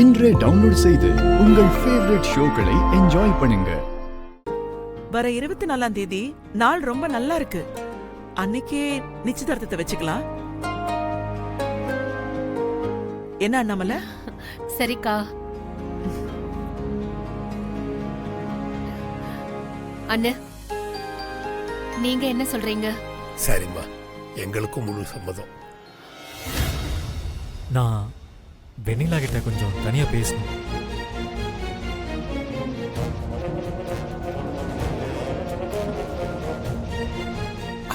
இன்றே டவுன்லோட் செய்து உங்கள் ஃபேவரட் ஷோக்களை என்ஜாய் பண்ணுங்க. வர 24ஆம் தேதி நாள் ரொம்ப நல்லா இருக்கு. அன்னைக்கே நிச்சயதார்த்தத்தை வச்சுக்கலாம். என்ன அண்ணாமலை? சரிக்கா. அண்ணா, நீங்க என்ன சொல்றீங்க? சரிம்மா, எங்களுக்கும் முழு சம்மதம். நான் வெண்ணிலா கிட்ட கொஞ்சம் தனியா பேசணும்.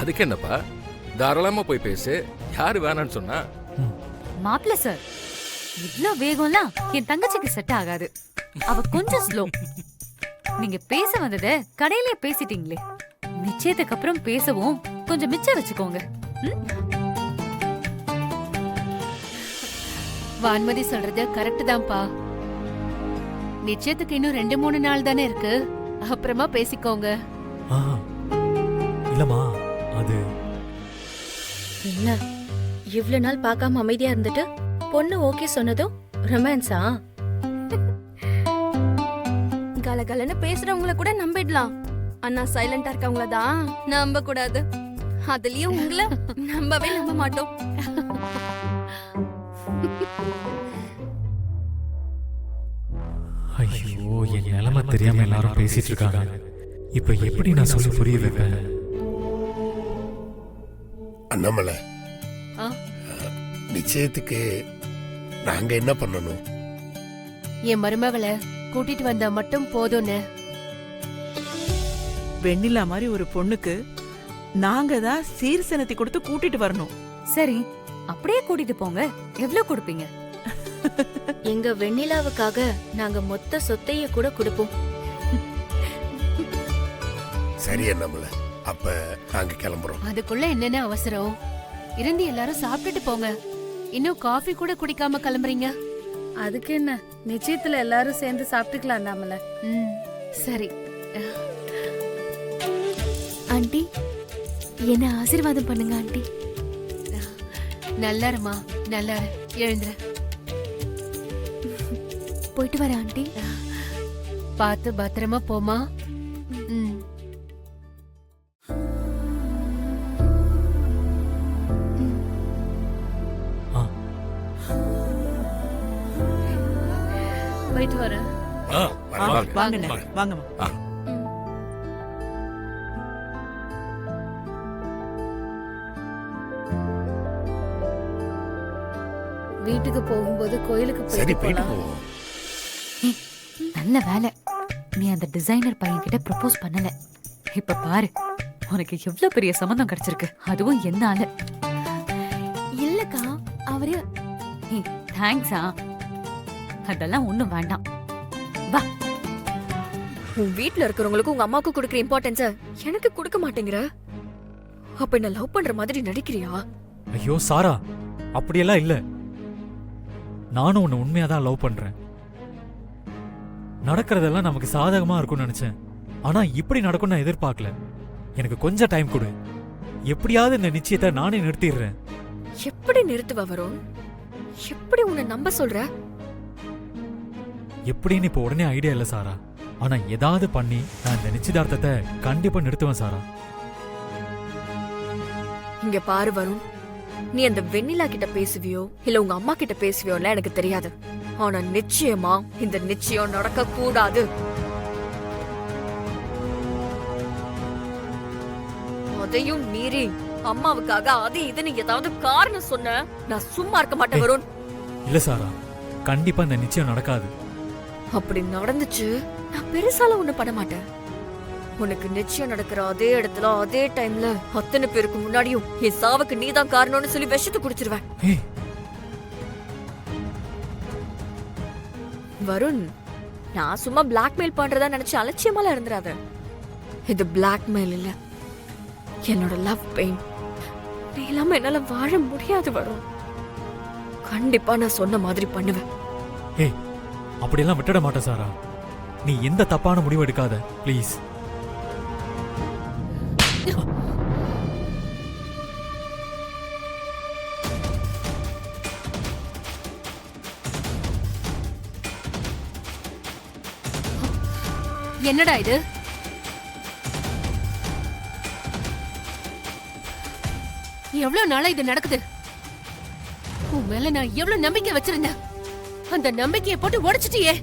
அதுக்கு என்னப்பா, தாராளமா போய் பேசு. யாரு வேணான்னு சொன்னா? மாப்பிள்ள சார், இவ்ளோ வேகம்லாம் என் தங்கச்சிக்கு செட் ஆகாது. அவ கொஞ்சம் ஸ்லோ. நீங்க பேச வந்தத கடையிலே பேசிட்டீங்களே, நிச்சயத்துக்கு அப்புறம் பேசவும் கொஞ்சம் மிச்சம் வச்சுக்கோங்க. வான்மதி சொல்றது கரெக்ட் தான்ப்பா. நிச்சயத்துக்கு இன்னும் 2-3 நாள் தானே இருக்கு. அப்புறமா பேசிக்கோங்க. இல்லம்மா, அது என்ன இவ்வளவு நாள் பார்க்காம அமைதியா இருந்துட்டு பொண்ணு ஓகே சொன்னதும் ரொமான்ஸா? கலகலன்னு பேசுறவங்கள கூட நம்பிடலாம், ஆனா சைலண்டா இருக்கவங்கள தான் நம்ப கூடாது. அதுலயும் உங்களை நம்பவே நம்ப மாட்டோம். ஐயோ, என் நிலைமை தெரியாம எல்லாரும் பேசிட்டு இருக்காங்க. இப்ப எப்படி நான் சொல்லி புரிய வைப்பேன்? அண்ணாமலை, ஆ? நிச்சயத்துக்கு நாங்க என்ன பண்ணணும்? என் மருமகளை கூட்டிட்டு வந்தா மட்டும் போதும்னு. வெண்ணிலா மாதிரி ஒரு பொண்ணுக்கு நாங்க தான் சீர்சனத்தை கொடுத்து கூட்டிட்டு வரணும். சரி, அப்படியே கூட்டிட்டு போங்க. எவ்வளவு கொடுப்பீங்க? எங்க வெண்ணிலாவுக்காக நாங்க மொத்த சொத்தைய கூட கொடுப்போம். சரி அண்ணாமலை, அப்ப நாங்க கிளம்புறோம். அதுக்குள்ள என்னென்ன அவசரம்? இருந்து எல்லாரும் சாப்பிட்டுட்டு போங்க. இன்னும் காஃபி கூட குடிக்காம கிளம்புறீங்க. அதுக்கு என்ன, நிச்சயத்துல எல்லாரும் சேர்ந்து சாப்பிட்டுக்கலாம். நாமல சரி. ஆண்டி, என்ன ஆசீர்வாதம் பண்ணுங்க ஆண்டி. நல்லாருமா, நல்லாரு. எழுந்துரு. போயிட்டு வர ஆண்டி. பார்த்து பத்திரமா போமா. போயிட்டு வர. வாங்கண்ணே, வாங்கம்மா. வீட்டுக்கு போகும்போது கோயிலுக்கு சரி, போயிட்டு போயிட்டு போலாம். போவோம். நல்ல வேலை நீ அந்த டிசைனர் பையன் கிட்ட ப்ரப்போஸ் பண்ணல. இப்ப பாரு, உனக்கு எவ்வளவு பெரிய சம்பந்தம் கிடைச்சிருக்கு, அதுவும் என்னால. இல்லக்கா, அவரு தேங்க்ஸா. அதெல்லாம் ஒண்ணும் வேண்டாம். வா. உன் வீட்ல இருக்கிறவங்களுக்கு உங்க அம்மாவுக்கு கொடுக்குற இம்பார்ட்டன்ஸ எனக்கு கொடுக்க மாட்டேங்கிற. அப்ப என்ன லவ் பண்ற மாதிரி நடிக்கிறியா? ஐயோ சாரா, அப்படியெல்லாம் இல்ல. நானும் உன்னை உண்மையாதான் லவ் பண்றேன். நடக்கிறதெல்லாம் நமக்கு சாதகமா இருக்கும்னு நினைச்சேன். ஆனா இப்படி நடக்கும் நான் எதிர்பார்க்கல. எனக்கு கொஞ்சம் டைம் கொடு. எப்படியாவது இந்த நிச்சயத்தை நானே நிறுத்திடுறேன். எப்படி நிறுத்துவ வரும்? எப்படி உன்னை நம்ப சொல்ற? எப்படின்னு இப்ப உடனே ஐடியா இல்ல சாரா. ஆனா ஏதாவது பண்ணி நான் இந்த நிச்சயதார்த்தத்தை கண்டிப்பா நிறுத்துவேன் சாரா. இங்க பாரு வருண், நீ அந்த வெண்ணிலா கிட்ட பேசுவியோ இல்ல உங்க அம்மா கிட்ட பேசுவியோல எனக்கு தெரியாது. ஆனா நிச்சயமா இந்த நிச்சயம் நடக்க கூடாது. அதையும் மீறி அம்மாவுக்காக அது இதுன்னு ஏதாவது காரணம் சொன்ன நான் சும்மா இருக்க மாட்டேன் வருண். இல்ல சாரா, கண்டிப்பா இந்த நிச்சயம் நடக்காது. அப்படி நடந்துச்சு நான் பெருசால ஒண்ணு பண்ண மாட்டேன். உனக்கு நிச்சயம் நடக்கிற அதே இடத்துல அதே டைம்ல அத்தனை பேருக்கு முன்னாடியும் என் சாவுக்கு நீதான் காரணம்னு சொல்லி விஷத்தை குடிச்சிருவேன். வருண், நான் சும்மா பிளாக்மெயில் பண்றதா நினைச்சு அலட்சியமால இருந்துராத. இது பிளாக்மெயில் இல்ல, என்னோட லவ் பெயின். நீ இல்லாம என்னால வாழ முடியாது வருண். கண்டிப்பா நான் சொன்ன மாதிரி பண்ணுவேன். ஏய், அப்படியெல்லாம் விட்டுட மாட்டேன் சாரா. நீ எந்த தப்பான முடிவு எடுக்காத ப்ளீஸ். என்னடா இது? எவ்வளவு நாளா இது நடக்குது? உன் மேல நான் எவ்வளவு நம்பிக்கை வச்சிருந்தேன். அந்த நம்பிக்கையை போட்டு உடைச்சிட்டியே.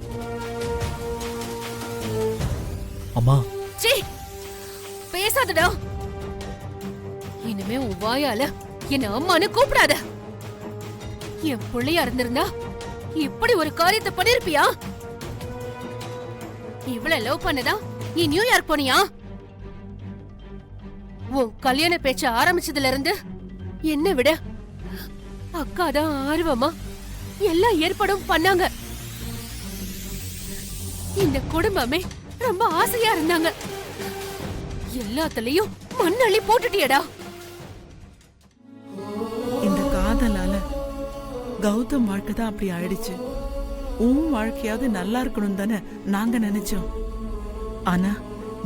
அம்மா, சீ, பேசாதடா. இனிமே உன் வாயால என்ன அம்மான்னு கூப்பிடாத. என் பிள்ளையா இருந்திருந்தா இப்படி ஒரு காரியத்தை பண்ணிருப்பியா? இவ்வளவு லவ் பண்ணதா நீ நியூயார்க் போனியா? உன் கல்யாண பேச்ச ஆரம்பிச்சதுல இருந்து என்ன விட அக்கா தான் ஆர்வமா எல்லா ஏற்பாடும் பண்ணாங்க. இந்த குடும்பமே ரொம்ப ஆசையா இருந்தாங்க. எல்லாத்துலயும் மண்ணள்ளி போட்டுட்டியடா. இந்த காதலால கௌதம் வாழ்க்கை தான் அப்படி ஆயிடுச்சு. உன் வாழ்க்கையாவது நல்லா இருக்கணும் தானே நாங்க நினைச்சோம். ஆனா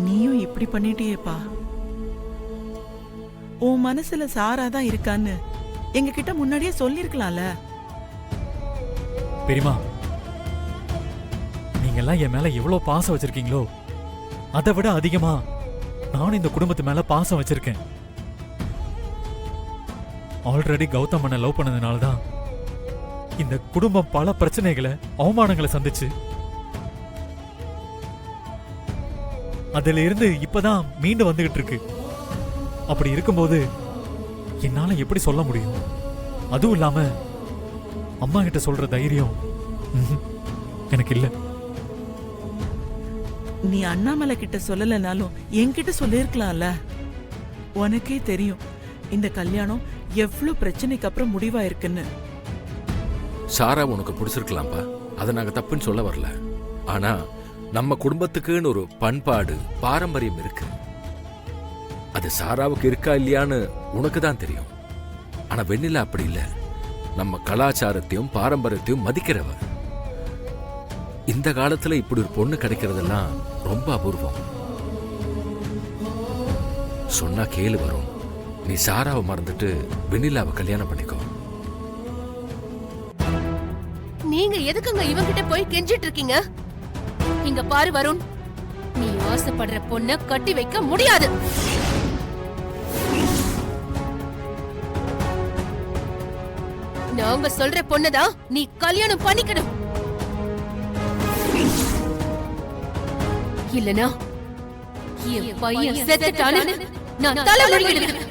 நீயும் இப்படி பண்ணிட்டியேப்பா. உன் மனசுல சாராதான் இருக்கான்னு எங்க கிட்ட முன்னாடியே சொல்லிருக்கலாம்ல. பெரியமா, நீங்க எல்லாம் என் மேல எவ்வளவு பாசம் வச்சிருக்கீங்களோ அதை விட அதிகமா நானும் இந்த குடும்பத்து மேல பாசம் வச்சிருக்கேன். ஆல்ரெடி கௌதம் அண்ணன் லவ் பண்ணதுனாலதான் இந்த குடும்பம் பல பிரச்சனைகளை, அவமானங்களை சந்திச்சு அதுல இருந்து இப்பதான் மீண்டு வந்துகிட்டு இருக்கு. அப்படி இருக்கும்போது என்னால எப்படி சொல்ல முடியும்? அதுவும் இல்லாம அம்மா கிட்ட சொல்ற தைரியம் எனக்கு இல்ல. நீ அண்ணாமலை கிட்ட சொல்லலனாலும் என்கிட்ட சொல்லிருக்கலாம்ல. உனக்கே தெரியும் இந்த கல்யாணம் எவ்வளவு பிரச்சனைக்கு அப்புறம் முடிவாயிருக்குன்னு. சாரா உனக்கு பிடிச்சிருக்கலாம்ப்பா, அதை நாங்க தப்புன்னு சொல்ல வரல. ஆனா நம்ம குடும்பத்துக்குன்னு ஒரு பண்பாடு, பாரம்பரியம் இருக்கு. அது சாராவுக்கு இருக்கா இல்லையான்னு உனக்கு தான் தெரியும். ஆனா வெண்ணிலா அப்படி இல்ல. நம்ம கலாச்சாரத்தையும் பாரம்பரியத்தையும் மதிக்கிறவ. இந்த காலத்துல இப்படி ஒரு பொண்ணு கிடைக்கிறதெல்லாம் ரொம்ப அபூர்வம். சொன்னா கேளு வரும். நீ சாராவை மறந்துட்டு வெண்ணிலாவை கல்யாணம் பண்ணிக்கோ. நீங்க எதுக்குங்க இவங்கிட்ட போய் கெஞ்சிட்டு இருக்கீங்க? இங்க பாரு வருண், நீ ஆசைப்படுற பொண்ண கட்டி வைக்க முடியாது. நாங்க சொல்ற பொண்ணுதான் நீ கல்யாணம் பண்ணிக்கணும். இல்லனா என் பையன் செத்துட்டான்னு நான் தலை முடிக்கிடுவேன்.